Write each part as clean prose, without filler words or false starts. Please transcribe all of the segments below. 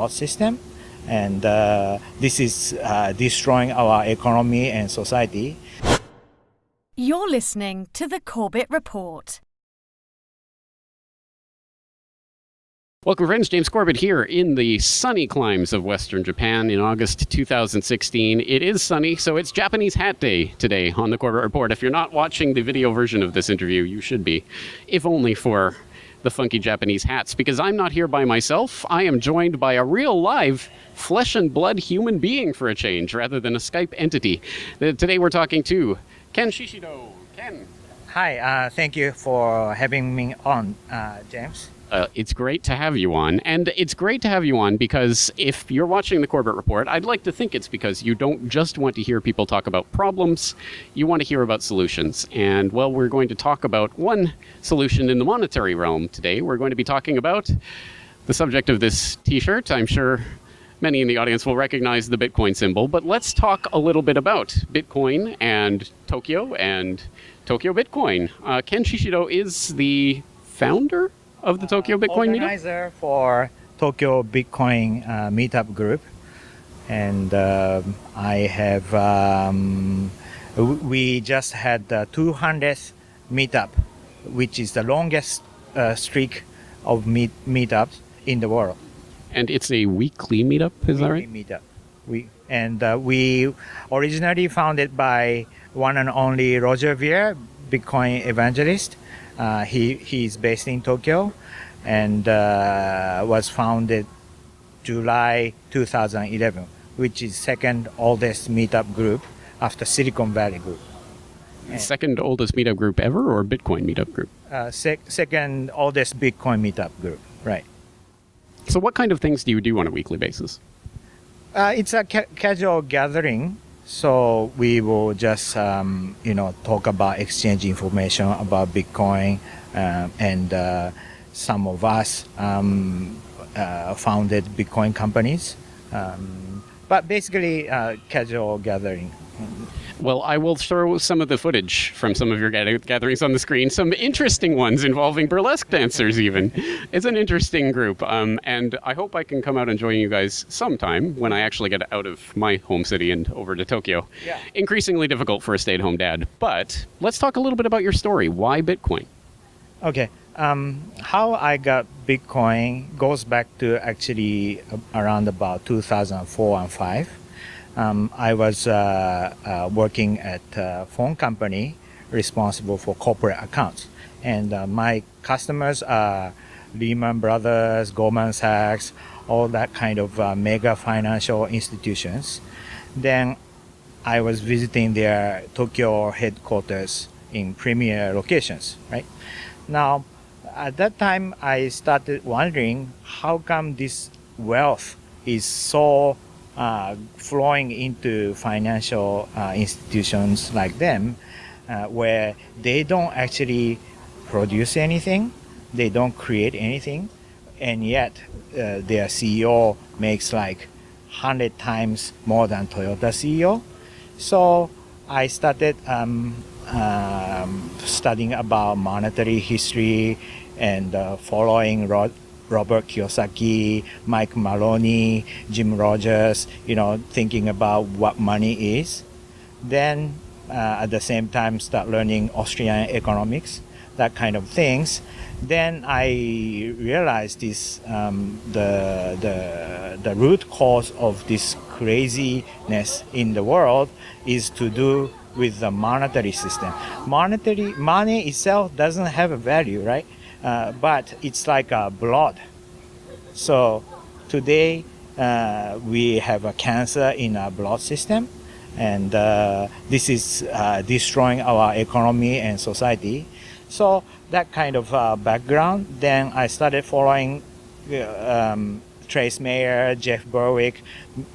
system, and this is destroying our economy and society. You're listening to the Corbett Report. Welcome, friends. James Corbett here in the sunny climes of Western Japan in August 2016. It is sunny, so it's Japanese Hat Day today on the Corbett Report. If you're not watching the video version of this interview, you should be, if only for the funky Japanese hats, because I'm not here by myself. I am joined by a real live flesh and blood human being for a change, rather than a Skype entity. Today we're talking to Ken Shishido. Ken. Hi, thank you for having me on, James. It's great to have you on, and it's great to have you on because if you're watching the Corbett Report, I'd like to think it's because you don't just want to hear people talk about problems, you want to hear about solutions. And, well, we're going to talk about one solution in the monetary realm today. We're going to be talking about the subject of this t-shirt. I'm sure many in the audience will recognize the Bitcoin symbol, but let's talk a little bit about Bitcoin and Tokyo Bitcoin. Ken Shishido is the founder of the Tokyo Bitcoin meetup? Organizer for Tokyo Bitcoin meetup group, and I have we just had the 200th meetup, which is the longest streak of meetups in the world. And it's a weekly meetup, is that right? Meetup. We originally founded by one and only Roger Ver, Bitcoin evangelist. He's based in Tokyo and was founded July 2011, which is second oldest meetup group after Silicon Valley group. Second oldest meetup group ever, or Bitcoin meetup group? Second oldest Bitcoin meetup group, right. So what kind of things do you do on a weekly basis? It's a casual gathering. So we will just, talk about exchange information about Bitcoin, and some of us founded Bitcoin companies. But basically, casual gathering. Well, I will throw some of the footage from some of your gatherings on the screen. Some interesting ones involving burlesque dancers, even. It's an interesting group. And I hope I can come out and join you guys sometime when I actually get out of my home city and over to Tokyo. Yeah. Increasingly difficult for a stay-at-home dad. But let's talk a little bit about your story. Why Bitcoin? Okay. How I got Bitcoin goes back to actually around about 2004 and 5. I was working at a phone company responsible for corporate accounts. And my customers are Lehman Brothers, Goldman Sachs, all that kind of mega financial institutions. Then I was visiting their Tokyo headquarters in premier locations, right? Now, at that time, I started wondering how come this wealth is so flowing into financial institutions like them, where they don't actually produce anything, they don't create anything, and yet their CEO makes like 100 times more than Toyota CEO. So I started studying about monetary history and following Robert Kiyosaki, Mike Maloney, Jim Rogers, thinking about what money is. Then at the same time start learning Austrian economics, that kind of things. Then I realized this, the root cause of this craziness in the world is to do with the monetary system. Money itself doesn't have a value, right? But it's like a blood. So today we have a cancer in our blood system, and this is destroying our economy and society. So that kind of background. Then I started following Trace Mayer, Jeff Berwick.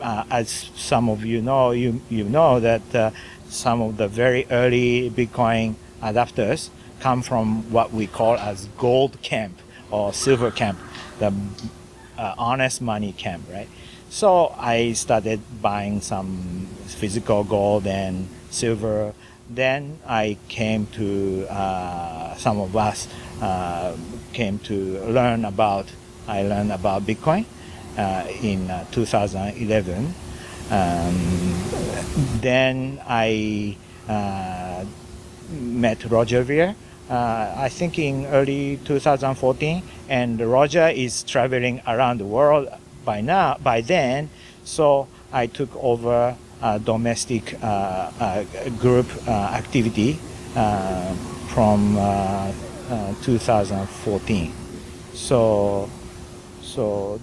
As some of you know, you know that some of the very early Bitcoin adapters come from what we call as gold camp or silver camp, the honest money camp, right? So I started buying some physical gold and silver. Then I came to, some of us came to learn about Bitcoin. in 2011. Then I met Roger Ver, I think in early 2014, and Roger is traveling around the world by then, so I took over domestic group activity from 2014. So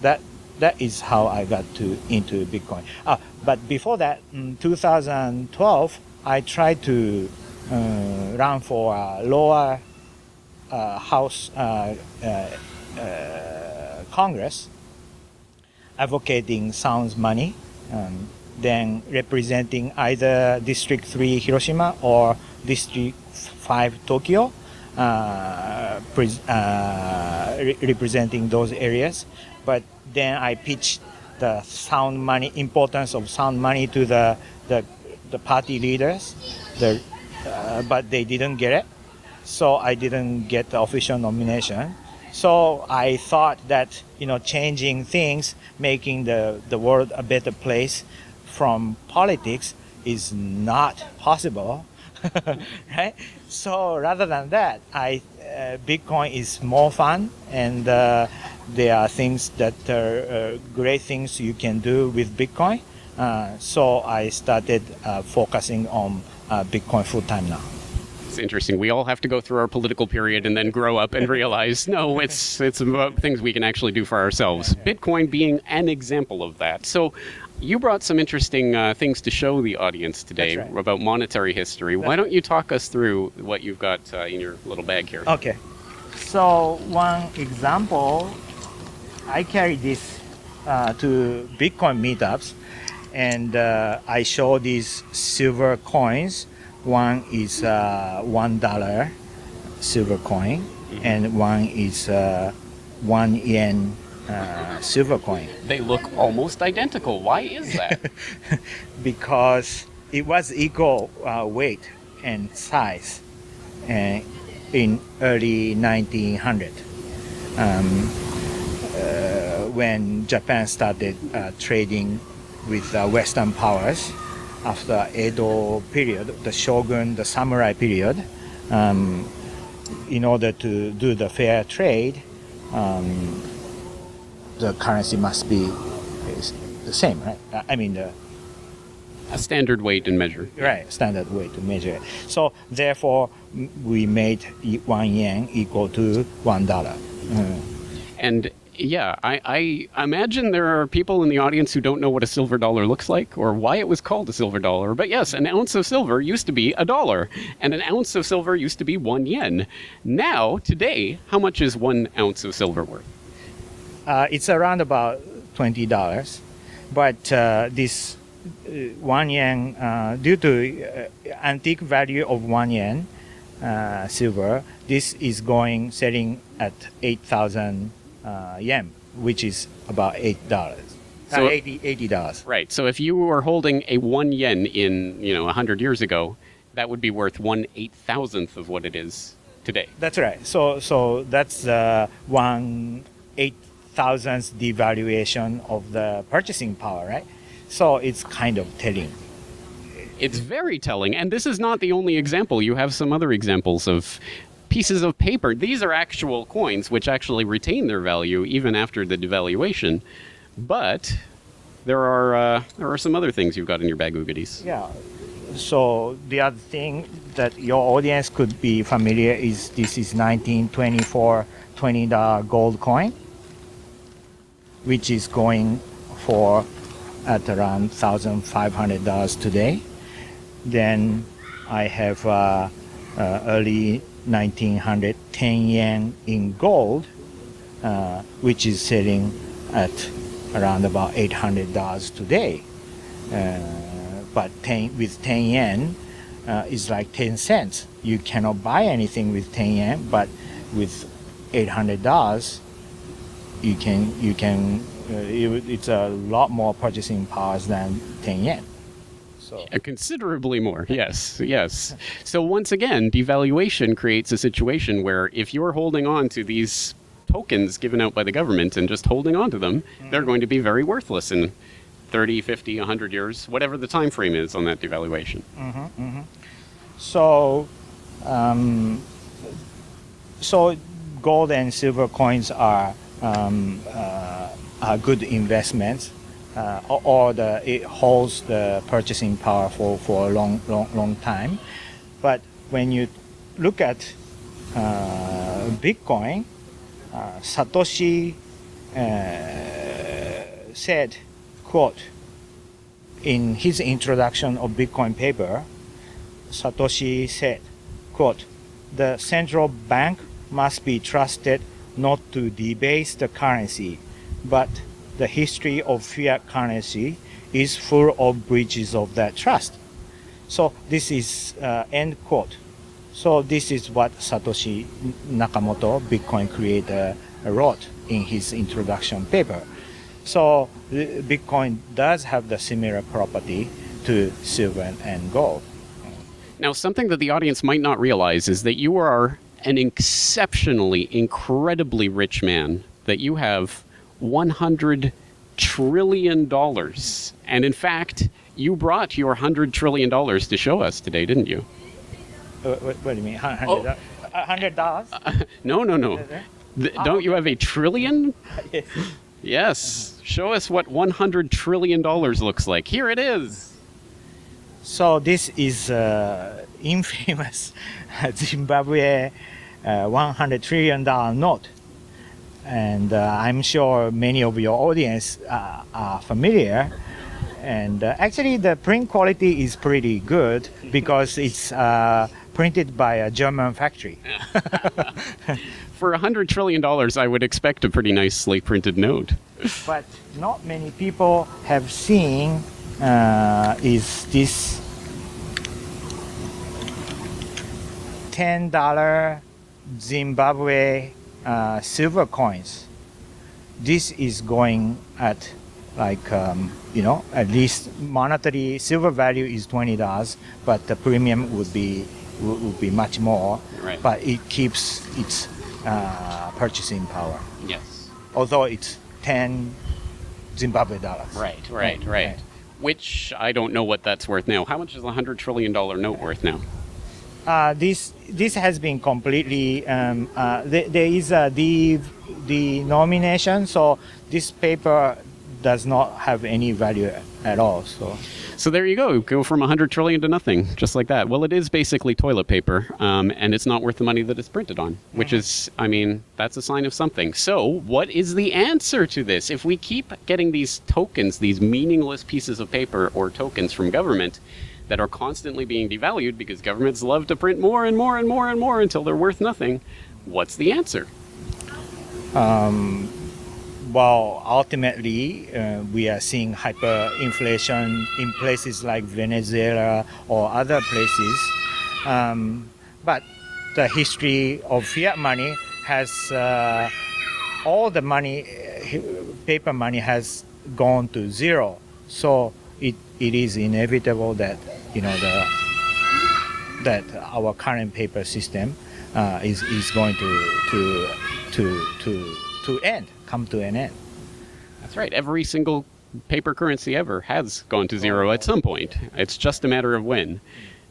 that is how I got into Bitcoin. But before that, in 2012, I tried to run for a lower house Congress, advocating sound money, then representing either District 3 Hiroshima or District 5 Tokyo, representing those areas. But then I pitched the sound money, importance of sound money to the party leaders, but they didn't get it. So I didn't get the official nomination. So I thought that, changing things, making the world a better place from politics is not possible, right? So rather than that, Bitcoin is more fun, and there are things that are great things you can do with Bitcoin. So I started focusing on Bitcoin full time now. It's interesting. We all have to go through our political period and then grow up and realize, no, it's about things we can actually do for ourselves. Bitcoin being an example of that. So you brought some interesting things to show the audience today about monetary history. Why don't you talk us through what you've got in your little bag here? Okay. So one example, I carry this to Bitcoin meetups, and I show these silver coins. One is $1 silver coin, and one is 1 yen silver coin. They look almost identical. Why is that? Because it was equal weight and size in early 1900, when Japan started trading with Western powers. After Edo period, the shogun, the samurai period, in order to do the fair trade, the currency must be the same, right? A standard weight and measure. Right, standard way to measure it. So therefore, we made 1 yen equal to $1. And yeah, I imagine there are people in the audience who don't know what a silver dollar looks like or why it was called a silver dollar. But yes, an ounce of silver used to be $1, and an ounce of silver used to be 1 yen. Now, today, how much is 1 ounce of silver worth? It's around about $20. But this 1 yen, due to antique value of 1 yen silver, this is selling at 8,000 yen, which is about $8. So $80. Right. So if you were holding a 1 yen in 100 years ago, that would be worth 1/8,000th of what it is today. That's right. So that's 1/8,000th devaluation of the purchasing power, right? So it's kind of telling. It's very telling. And this is not the only example. You have some other examples of pieces of paper. These are actual coins which actually retain their value even after the devaluation. But there are some other things you've got in your bag of goodies. Yeah. So the other thing that your audience could be familiar is this is 1924 $20 gold coin, which is going for at around $1,500 today. Then I have early 1900 10 yen in gold, which is selling at around about $800 today. But with 10 yen, it's like 10 cents. You cannot buy anything with 10 yen, but with $800, you can. It's a lot more purchasing powers than 10 yen. So. Considerably more, yes. So once again, devaluation creates a situation where if you're holding on to these tokens given out by the government and just holding on to them, they're going to be very worthless in 30, 50, 100 years, whatever the time frame is on that devaluation. So, so gold and silver coins are good investments, or it holds the purchasing power for a long time. But when you look at Bitcoin, Satoshi said, quote, in his introduction of Bitcoin paper, Satoshi said, quote, the central bank must be trusted not to debase the currency, but the history of fiat currency is full of breaches of that trust. So this is end quote. So this is what Satoshi Nakamoto, Bitcoin creator, wrote in his introduction paper. So Bitcoin does have the similar property to silver and gold. Now, something that the audience might not realize is that you are an exceptionally, incredibly rich man, that you have $100 trillion. And in fact, you brought your $100 trillion to show us today, didn't you? What do you mean? $100? No. Don't you have a trillion? Yes. Yes. Show us what $100 trillion looks like. Here it is. So this is infamous Zimbabwe $100 trillion note. And I'm sure many of your audience are familiar. And actually the print quality is pretty good because it's printed by a German factory. For $100 trillion, I would expect a pretty nicely printed note. But not many people have seen is this $10 Zimbabwe silver coins. This is going at like, at least monetary silver value is $20, but the premium would be much more. Right. But it keeps its purchasing power. Yes. Although it's 10 Zimbabwe dollars. Right. Which I don't know what that's worth now. How much is a $100 trillion note worth now? This has been completely. There is a denomination, so this paper does not have any value at all. So there you go. Go from 100 trillion to nothing, just like that. Well, it is basically toilet paper, and it's not worth the money that it's printed on, which is, that's a sign of something. So what is the answer to this? If we keep getting these tokens, these meaningless pieces of paper or tokens from government that are constantly being devalued because governments love to print more and more and more and more until they're worth nothing, what's the answer? Well, ultimately, we are seeing hyperinflation in places like Venezuela or other places. But the history of fiat money has, all the money, paper money has gone to zero. So it is inevitable that, that our current paper system is going to end. Come to an end. That's right. Every single paper currency ever has gone to zero at some point. It's just a matter of when.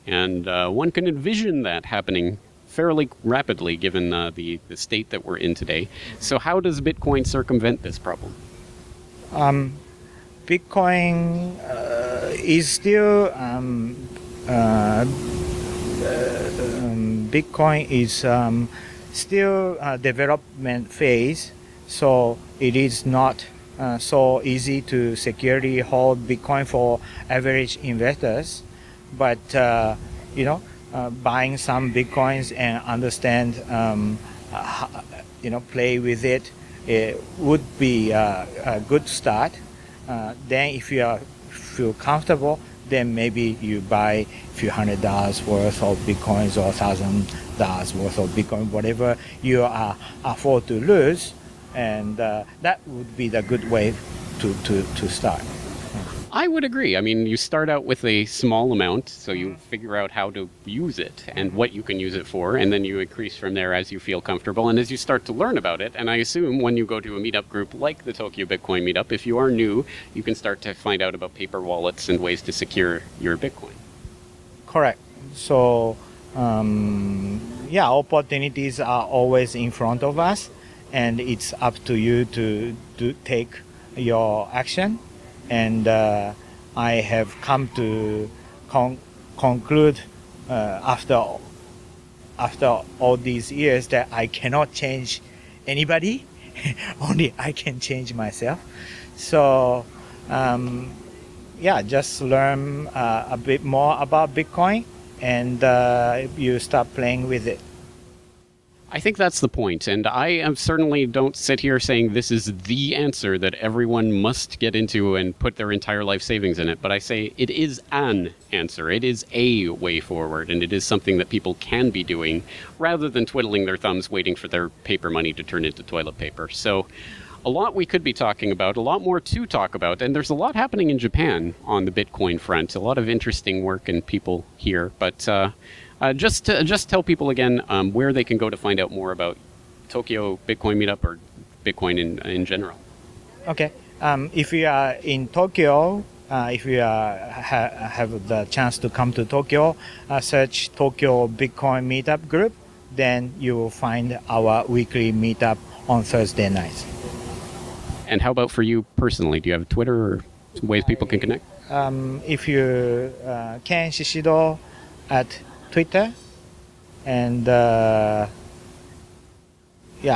And one can envision that happening fairly rapidly given the state that we're in today. So how does Bitcoin circumvent this problem? Bitcoin is still Bitcoin is still development phase. So it is not so easy to securely hold Bitcoin for average investors, but buying some Bitcoins and understand, play with it, would be a good start. Then if you feel comfortable, then maybe you buy a few $100 worth of Bitcoins or $1,000 worth of Bitcoin, whatever you afford to lose. And that would be the good way to start. I would agree. I mean, you start out with a small amount, so you figure out how to use it and what you can use it for, and then you increase from there as you feel comfortable and as you start to learn about it. And I assume when you go to a meetup group like the Tokyo Bitcoin Meetup, if you are new, you can start to find out about paper wallets and ways to secure your Bitcoin. Correct. So, yeah, opportunities are always in front of us, and it's up to you to take your action. And I have come to conclude after all these years that I cannot change anybody. Only I can change myself. So, yeah, just learn a bit more about Bitcoin, and you start playing with it. I think that's the point, and I certainly don't sit here saying this is the answer that everyone must get into and put their entire life savings in it, but I say it is an answer. It is a way forward, and it is something that people can be doing rather than twiddling their thumbs waiting for their paper money to turn into toilet paper. So a lot we could be talking about, a lot more to talk about, and there's a lot happening in Japan on the Bitcoin front, a lot of interesting work and people here, but just tell people again where they can go to find out more about Tokyo Bitcoin Meetup or Bitcoin in general. Okay. If you are in Tokyo, if you have the chance to come to Tokyo, search Tokyo Bitcoin Meetup group, then you will find our weekly meetup on Thursday nights. And how about for you personally? Do you have Twitter or ways people can connect? If you Ken Shishido at Twitter, and yeah,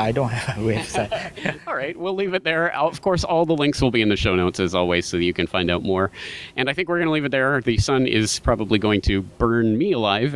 I don't have a website. All right, we'll leave it there. Of course, all the links will be in the show notes as always, so that you can find out more. And I think we're going to leave it there. The sun is probably going to burn me alive